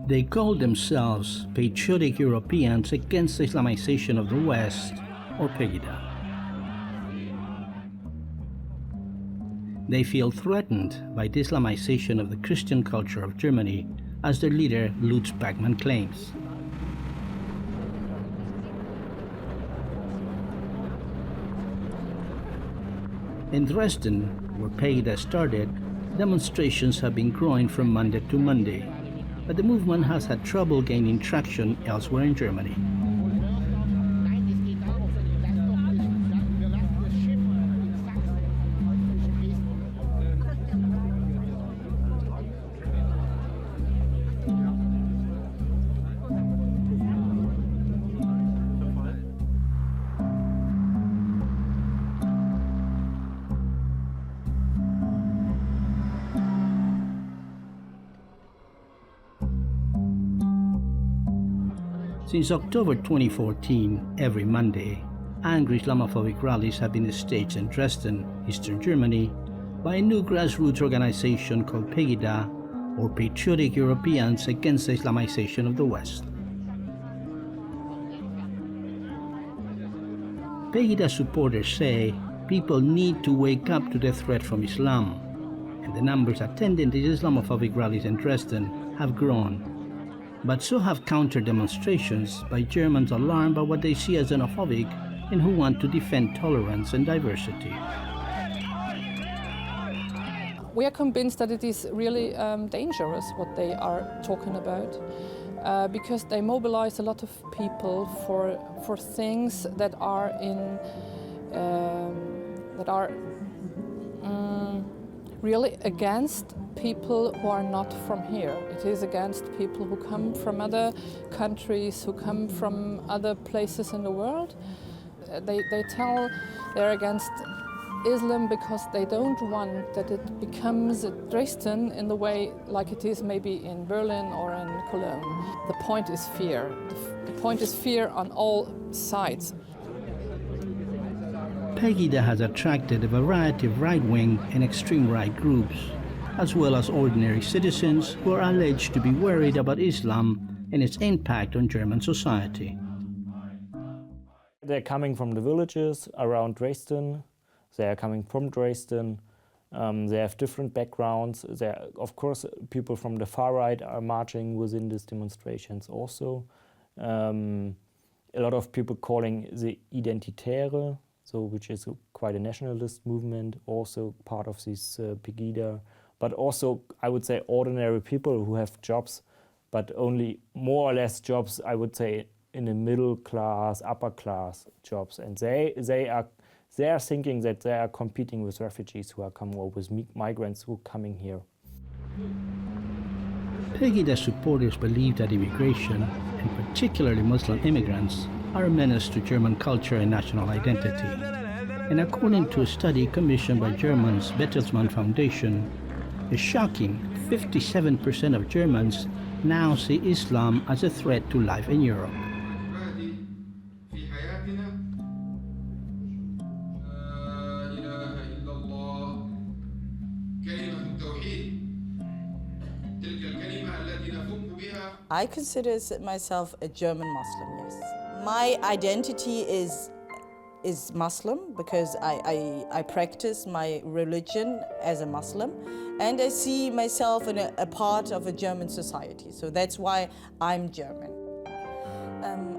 They call themselves Patriotic Europeans Against the Islamization of the West, or Pegida. They feel threatened by the Islamization of the Christian culture of Germany, as their leader Lutz Bachmann claims. In Dresden, where Pegida started, demonstrations have been growing from Monday to Monday, but the movement has had trouble gaining traction elsewhere in Germany. Since October 2014, every Monday, angry Islamophobic rallies have been staged in Dresden, Eastern Germany, by a new grassroots organization called Pegida, or Patriotic Europeans Against the Islamization of the West. Pegida supporters say people need to wake up to the threat from Islam, and the numbers attending these Islamophobic rallies in Dresden have grown. But so have counter-demonstrations by Germans alarmed by what they see as xenophobic and who want to defend tolerance and diversity. We are convinced that it is really dangerous what they are talking about, because they mobilize a lot of people for things that are really against people who are not from here. It is against people who come from other countries, who come from other places in the world. They tell they're against Islam because they don't want that it becomes Dresden in the way like it is maybe in Berlin or in Cologne. The point is fear. The point is fear on all sides. Pegida has attracted a variety of right-wing and extreme right groups, as well as ordinary citizens who are alleged to be worried about Islam and its impact on German society. They're coming from the villages around Dresden. They are coming from Dresden. They have different backgrounds. Of course, people from the far right are marching within these demonstrations also. A lot of people calling the Identitäre, which is quite a nationalist movement, also part of this Pegida. But also, I would say, ordinary people who have jobs, but only more or less jobs, I would say, in the middle class, upper class jobs. And they are thinking that they are competing with refugees who are coming, or with migrants who are coming here. Pegida supporters believe that immigration, and particularly Muslim immigrants, are a menace to German culture and national identity. And according to a study commissioned by Germany's Bertelsmann Foundation, a shocking 57% of Germans now see Islam as a threat to life in Europe. I consider myself a German Muslim, yes. My identity is Muslim because I practice my religion as a Muslim, and I see myself in a part of a German society, so that's why I'm German.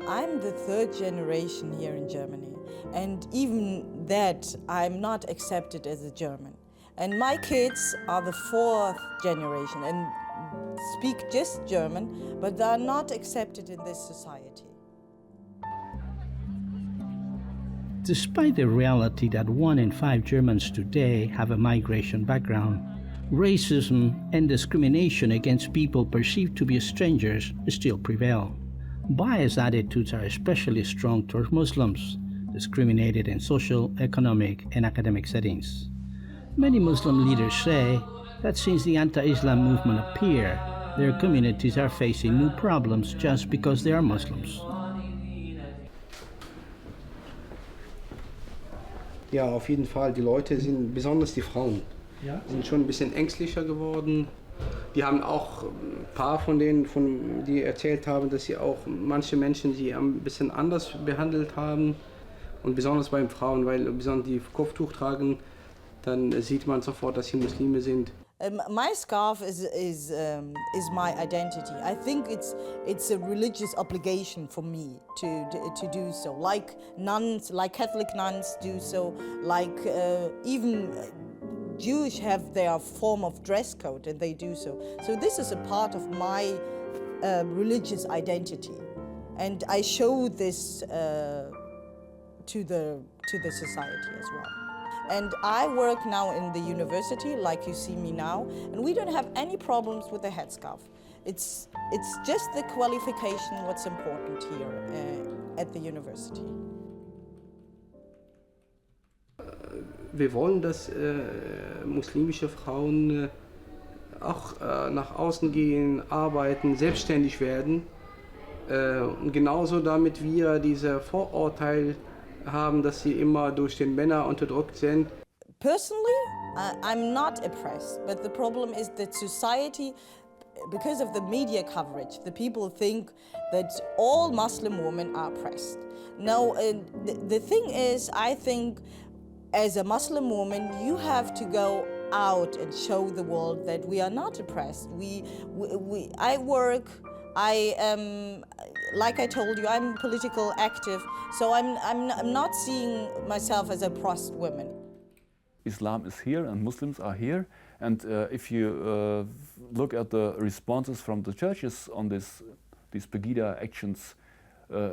I'm the third generation here in Germany, and even that I'm not accepted as a German. And my kids are the fourth generation and speak just German, but they are not accepted in this society. Despite the reality that 1 in 5 Germans today have a migration background, racism and discrimination against people perceived to be strangers still prevail. Biased attitudes are especially strong towards Muslims, discriminated in social, economic, and academic settings. Many Muslim leaders say that since the anti-Islam movement appeared, their communities are facing new problems just because they are Muslims. Ja, auf jeden Fall. Die Leute sind, besonders die Frauen, sind schon ein bisschen ängstlicher geworden. Die haben auch ein paar von denen, die erzählt haben, dass sie auch manche Menschen sie ein bisschen anders behandelt haben. Und besonders bei Frauen, weil besonders die Kopftuch tragen, dann sieht man sofort, dass sie Muslime sind. My scarf is my identity. I think it's a religious obligation for me to do so. Like nuns, like Catholic nuns do so, like even Jewish have their form of dress code and they do so. So this is a part of my religious identity, and I show this to the society as well. And I work now in the university, like you see me now, and we don't have any problems with the headscarf. It's just the qualification what's important here at the university. Wir wollen, dass muslimische Frauen auch nach außen gehen, arbeiten, selbstständig werden. Und genauso damit wir diese Vorurteil haben, dass sie immer durch den Männer unterdrückt sind. Personally, I'm not oppressed, but the problem is that society, because of the media coverage, the people think that all Muslim women are oppressed. No, the thing is, I think as a Muslim woman, you have to go out and show the world that we are not oppressed. I work, I am, like I told you, I'm political active, so I'm not seeing myself as a oppressed woman. Islam is here and Muslims are here, and if you look at the responses from the churches on these Pegida actions,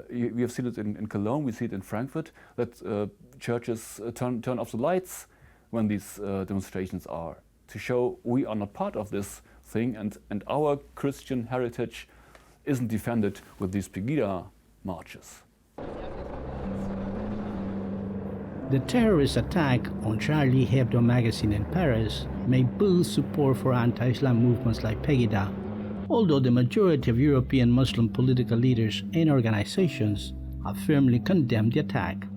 we have seen it in Cologne, we see it in Frankfurt, that churches turn off the lights when these demonstrations are, to show we are not part of this thing, and our Christian heritage isn't defended with these Pegida marches. The terrorist attack on Charlie Hebdo magazine in Paris may boost support for anti-Islam movements like Pegida, although the majority of European Muslim political leaders and organizations have firmly condemned the attack.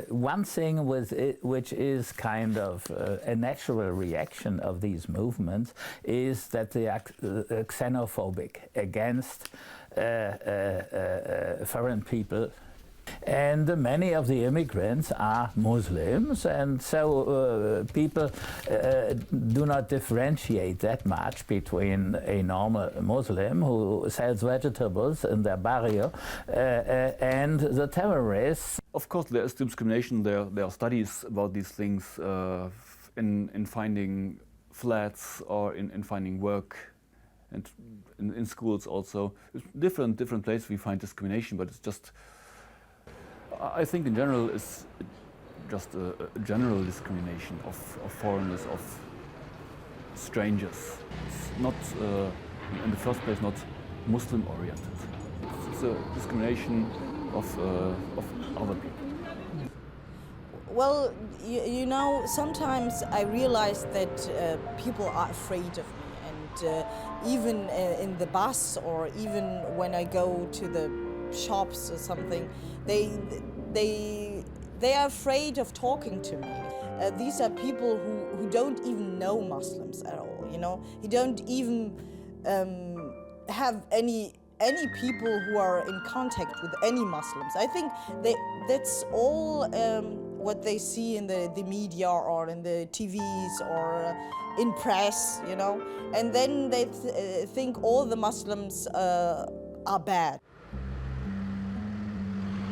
One thing which is kind of a natural reaction of these movements is that they are xenophobic against foreign people. And many of the immigrants are Muslims, and so people do not differentiate that much between a normal Muslim who sells vegetables in their barrio and the terrorists. Of course, there is discrimination. There are studies about these things in finding flats or in finding work, and in schools also. Different places we find discrimination, but it's just, I think in general it's just a general discrimination of foreigners, of strangers. It's not, in the first place, not Muslim oriented. It's a discrimination of other people. Well, you know, sometimes I realize that people are afraid of me, and even in the bus or even when I go to the shops or something, they are afraid of talking to me. These are people who don't even know Muslims at all, you know. You don't even have any people who are in contact with any Muslims. I think that's all what they see in the media or in the TVs or in press, you know. And then they think all the Muslims are bad.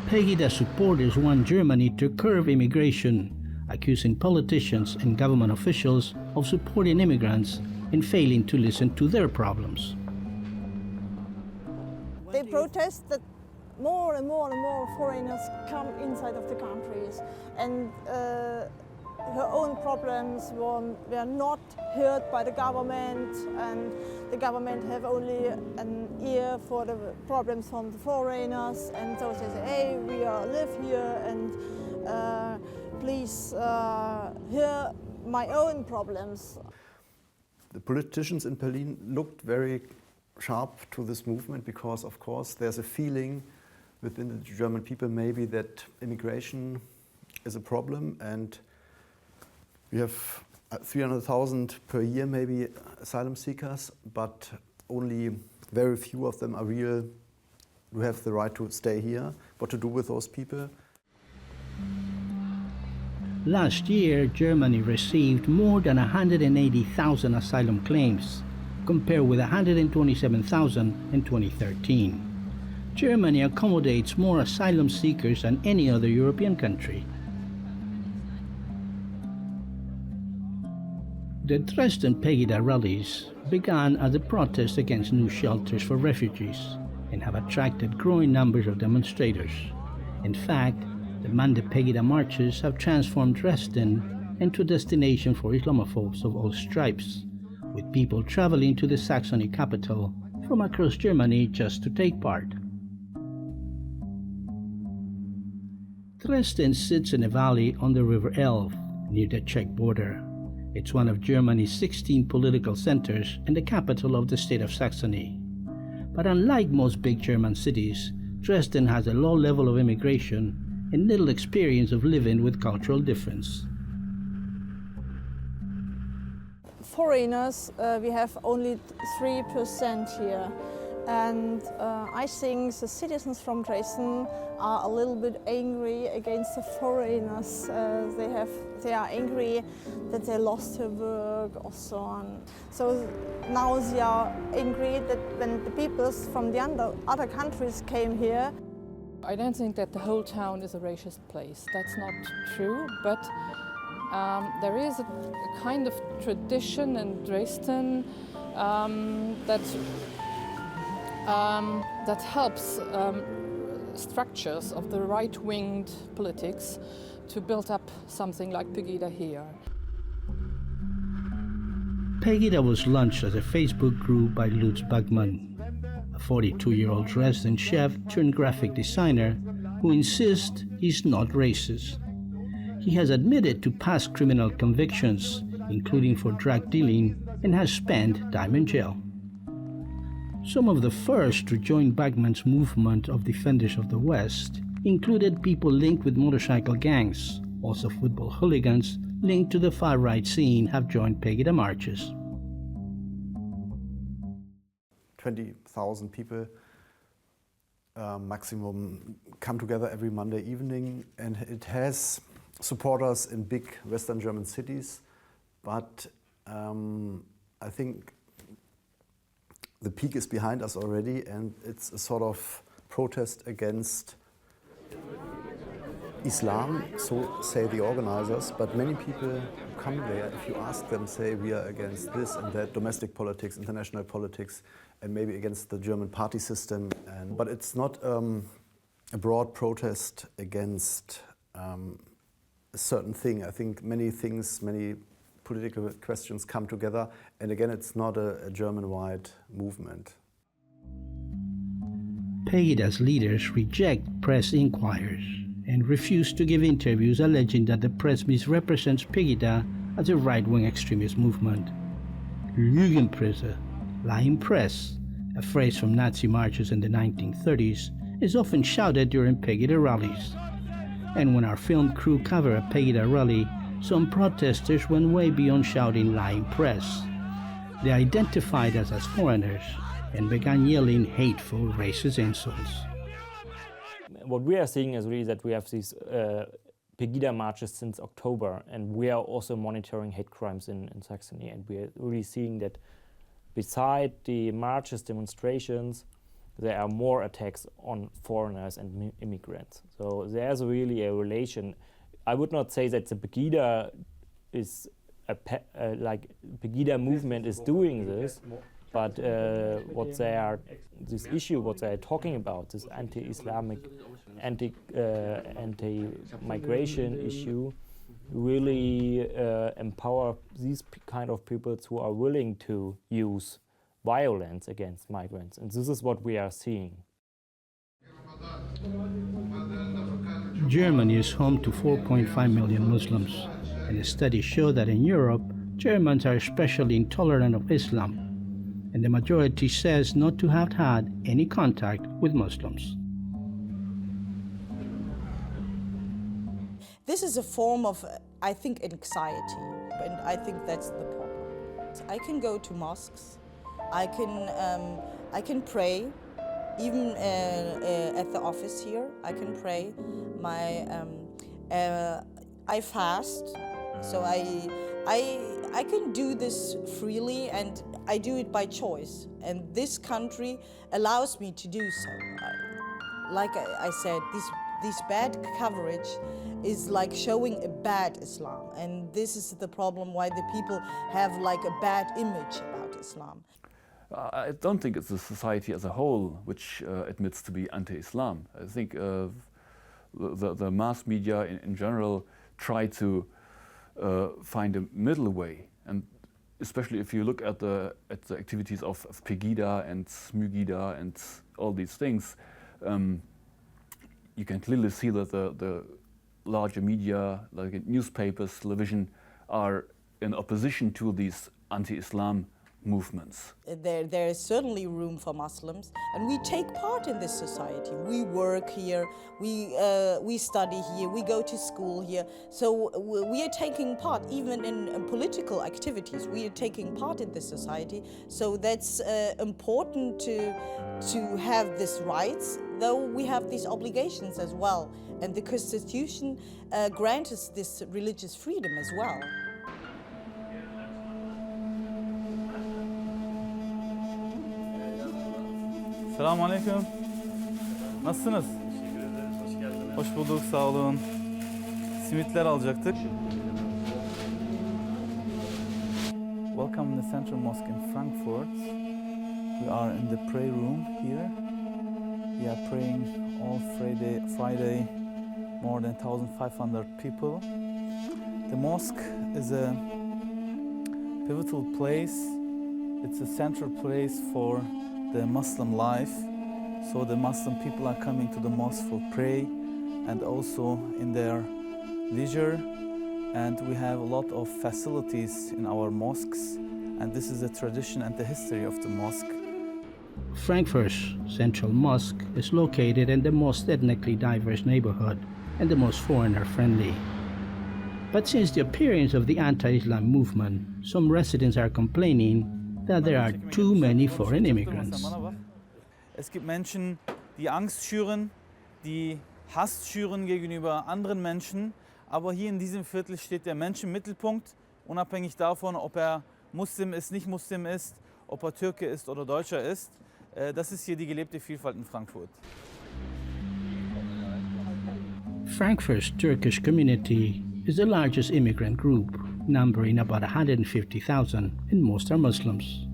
Pegida supporters want Germany to curb immigration, accusing politicians and government officials of supporting immigrants and failing to listen to their problems. They protest that more and more and more foreigners come inside of the countries, and her own problems were not heard by the government, and the government have only an ear for the problems from the foreigners, and so they say, hey, we live here, and please hear my own problems. The politicians in Berlin looked very sharp to this movement because, of course, there's a feeling within the German people maybe that immigration is a problem, and we have, 300,000 per year maybe asylum seekers, but only very few of them are real, who have the right to stay here. What to do with those people? Last year, Germany received more than 180,000 asylum claims, compared with 127,000 in 2013. Germany accommodates more asylum seekers than any other European country. The Dresden Pegida rallies began as a protest against new shelters for refugees and have attracted growing numbers of demonstrators. In fact, the anti-Pegida marches have transformed Dresden into a destination for Islamophobes of all stripes, with people traveling to the Saxony capital from across Germany just to take part. Dresden sits in a valley on the River Elbe, near the Czech border. It's one of Germany's 16 political centers and the capital of the state of Saxony. But unlike most big German cities, Dresden has a low level of immigration and little experience of living with cultural difference. Foreigners, we have only 3% here. And I think the citizens from Dresden are a little bit angry against the foreigners. They are angry that they lost their work or so on. So now they are angry that when the people from the other countries came here. I don't think that the whole town is a racist place. That's not true, but there is a kind of tradition in Dresden that helps structures of the right-winged politics to build up something like Pegida here. Pegida was launched as a Facebook group by Lutz Bachmann, a 42-year-old Dresden chef turned graphic designer who insists he's not racist. He has admitted to past criminal convictions, including for drug dealing, and has spent time in jail. Some of the first to join Bachmann's movement of defenders of the West included people linked with motorcycle gangs. Also, football hooligans linked to the far-right scene have joined Pegida marches. 20,000 people maximum come together every Monday evening, and it has supporters in big Western German cities, but I think the peak is behind us already, and it's a sort of protest against Islam, so say the organizers, but many people who come there, if you ask them, say we are against this and that, domestic politics, international politics, and maybe against the German party system. But it's not a broad protest against a certain thing. I think many things, many political questions come together, and again, it's not a German-wide movement. Pegida's leaders reject press inquiries and refuse to give interviews alleging that the press misrepresents Pegida as a right-wing extremist movement. Lügenpresse, lying press, a phrase from Nazi marches in the 1930s, is often shouted during Pegida rallies. And when our film crew covered a Pegida rally, some protesters went way beyond shouting lying press. They identified us as foreigners and began yelling hateful racist insults. What we are seeing is really that we have these Pegida marches since October, and we are also monitoring hate crimes in Saxony, and we are really seeing that beside the marches, demonstrations, there are more attacks on foreigners and immigrants. So there's really a relation. I would not say that the Pegida is like Pegida movement is doing this, but what they are, this issue, what they are talking about, this anti-Islamic, anti-migration issue, really empower these kind of people who are willing to use violence against migrants, and this is what we are seeing. Germany is home to 4.5 million Muslims, and studies show that in Europe, Germans are especially intolerant of Islam, and the majority says not to have had any contact with Muslims. This is a form of, I think, anxiety. and I think that's the problem. I can go to mosques, I can pray, even at the office here, I can pray. I fast, so I can do this freely, and I do it by choice. And this country allows me to do so. Like I said, this bad coverage is like showing a bad Islam, and this is the problem why the people have like a bad image about Islam. I don't think it's the society as a whole which admits to be anti-Islam. I think the mass media in general try to find a middle way, and especially if you look at the activities of Pegida and Smygida and all these things, you can clearly see that the larger media, like newspapers, television, are in opposition to these anti-Islam movements. There is certainly room for Muslims, and we take part in this society. We work here, we study here, we go to school here. So we are taking part, even in political activities. We are taking part in this society. So that's important to have these rights, though we have these obligations as well. And the Constitution grants us this religious freedom as well. Selamun Aleyküm. Nasılsınız? Hoş geldiniz. Hoş bulduk, sağ olun. Simitler alacaktık. Welcome in the Central Mosque in Frankfurt. We are in the prayer room here. We are praying all Friday, more than 1,500 people. The mosque is a pivotal place. It's a central place for the Muslim life, so the Muslim people are coming to the mosque for pray and also in their leisure, and we have a lot of facilities in our mosques, and this is the tradition and the history of the mosque. Frankfurt's Central Mosque is located in the most ethnically diverse neighborhood and the most foreigner-friendly. But since the appearance of the anti-Islam movement, some residents are complaining that there are too many foreign immigrants. Es gibt Menschen, die Angst schüren, die Hass schüren gegenüber anderen Menschen, aber hier in diesem Viertel steht der Mensch im Mittelpunkt, unabhängig davon, ob er Muslim ist, nicht Muslim ist, ob er Türke ist oder Deutscher ist. Das ist hier die gelebte Vielfalt in Frankfurt. Frankfurt's Turkish community is the largest immigrant group, numbering about 150,000, and most are Muslims.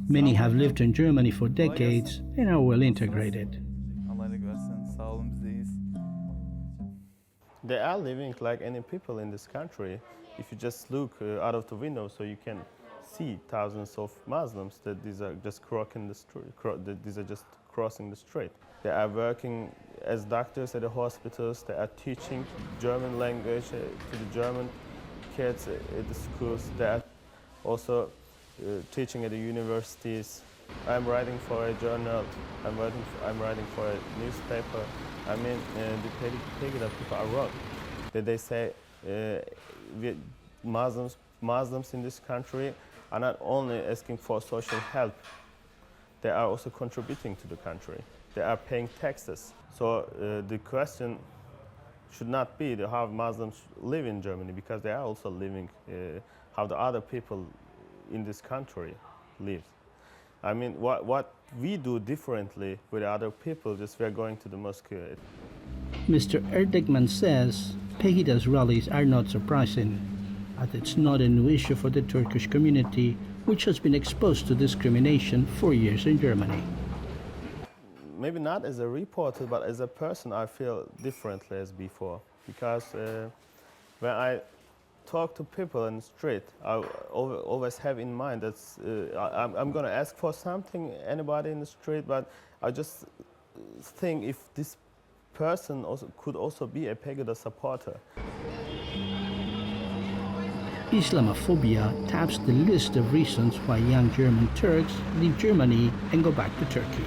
Many have lived in Germany for decades and are well integrated. They are living like any people in this country. If you just look out of the window, so you can see thousands of Muslims that these are just crossing the street. These are just crossing the street. They are working as doctors at the hospitals. They are teaching German language to the German kids at the schools. They are also teaching at the universities. I'm writing for a journal. I'm writing for a newspaper. I mean, the Pegida people are wrong. They say Muslims in this country are not only asking for social help, they are also contributing to the country. They are paying taxes. So the question should not be how Muslims live in Germany, because they are also living how the other people in this country live. I mean, what we do differently with other people, just we are going to the mosque. Mr. Erdegman says Pegida's rallies are not surprising, as it's not a new issue for the Turkish community, which has been exposed to discrimination for years in Germany. Maybe not as a reporter, but as a person, I feel differently as before. Because when I talk to people in the street, I always have in mind that I'm going to ask for something, anybody in the street, but I just think if this person could also be a Pegida supporter. Islamophobia taps the list of reasons why young German Turks leave Germany and go back to Turkey.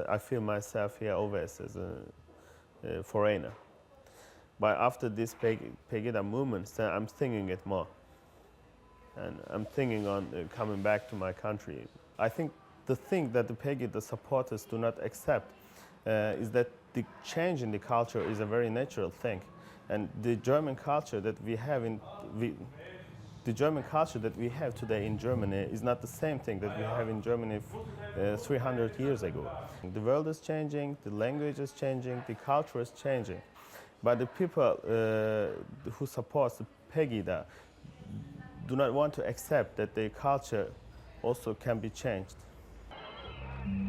I feel myself here always as a foreigner. But after this Pegida movement, I'm thinking it more. And I'm thinking on coming back to my country. I think the thing that the Pegida supporters do not accept is that the change in the culture is a very natural thing. And the German culture that we have today in Germany is not the same thing that we have in Germany 300 years ago. The world is changing, the language is changing, the culture is changing. But the people who support the Pegida do not want to accept that their culture also can be changed.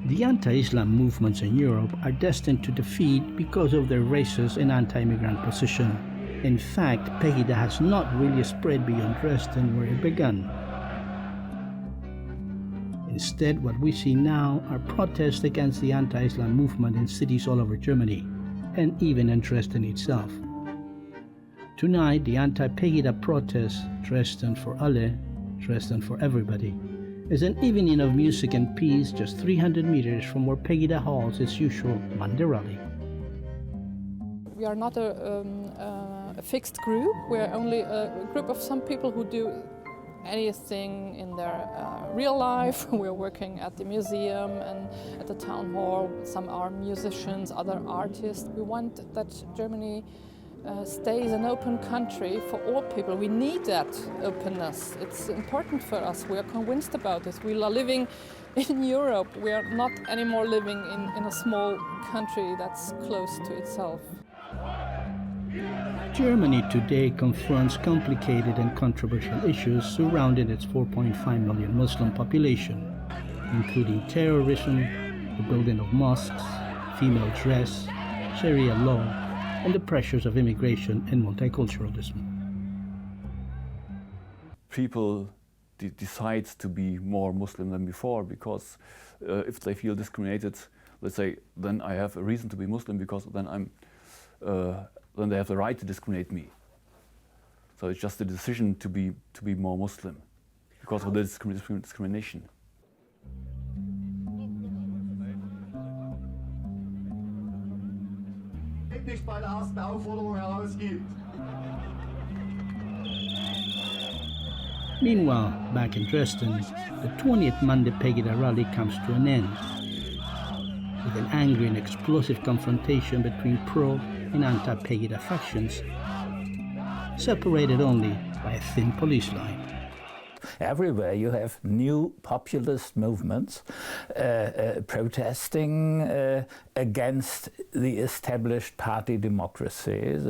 The anti-Islam movements in Europe are destined to defeat because of their racist and anti-immigrant position. In fact, Pegida has not really spread beyond Dresden where it began. Instead, what we see now are protests against the anti-Islam movement in cities all over Germany, and even in Dresden itself. Tonight, the anti-Pegida protest, Dresden for alle, Dresden for everybody, is an evening of music and peace just 300 meters from where Pegida holds its usual Monday rally. We are not a fixed group. We are only a group of some people who do anything in their real life. We are working at the museum and at the town hall. Some are musicians, other artists. We want that Germany stays an open country for all people. We need that openness. It's important for us. We are convinced about this. We are living in Europe. We are not anymore living in a small country that's close to itself. Germany today confronts complicated and controversial issues surrounding its 4.5 million Muslim population, including terrorism, the building of mosques, female dress, Sharia law, and the pressures of immigration and multiculturalism. People decide to be more Muslim than before because if they feel discriminated, let's say, then I have a reason to be Muslim because then then they have the right to discriminate me. So it's just a decision to be more Muslim because of the discrimination. Nicht bei der ersten Aufforderung herausgibt. Meanwhile, back in Dresden, the 20th Monday Pegida rally comes to an end, with an angry and explosive confrontation between pro and anti-Pegida factions, separated only by a thin police line. Everywhere you have new populist movements protesting against the established party democracies,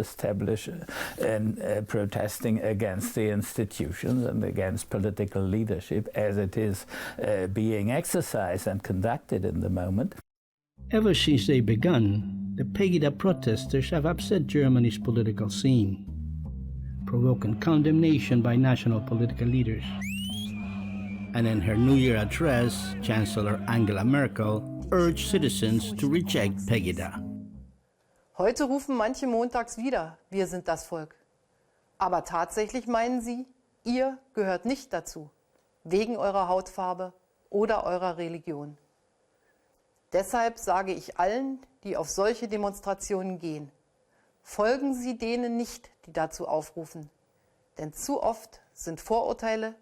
and protesting against the institutions and against political leadership as it is being exercised and conducted in the moment. Ever since they began, the Pegida protesters have upset Germany's political scene, provoking condemnation by national political leaders. And in her New Year address, Chancellor Angela Merkel urged citizens to reject Pegida. Heute rufen manche montags wieder, wir sind das Volk. Aber tatsächlich meinen sie, ihr gehört nicht dazu, wegen eurer Hautfarbe oder eurer Religion. Deshalb sage ich allen, die auf solche Demonstrationen gehen, folgen Sie denen nicht, die dazu aufrufen. Denn zu oft sind Vorurteile,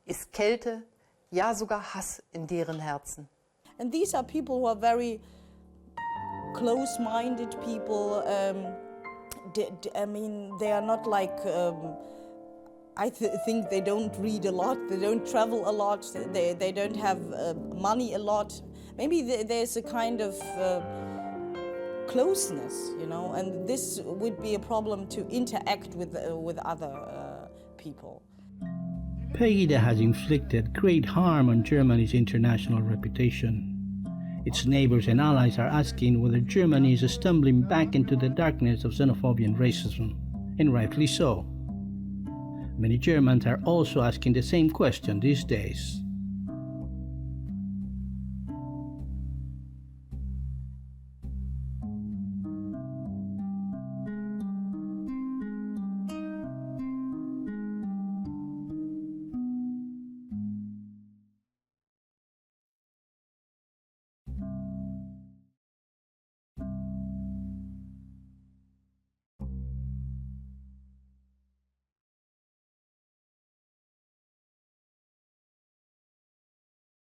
ist Kälte, ja sogar Hass in deren Herzen. And these are people who are very close-minded people. I mean, they are not like, I think they don't read a lot, they don't travel a lot, they don't have money a lot. Maybe there's a kind of closeness, you know, and this would be a problem to interact with other people. Pegida has inflicted great harm on Germany's international reputation. Its neighbors and allies are asking whether Germany is stumbling back into the darkness of xenophobia and racism, and rightly so. Many Germans are also asking the same question these days.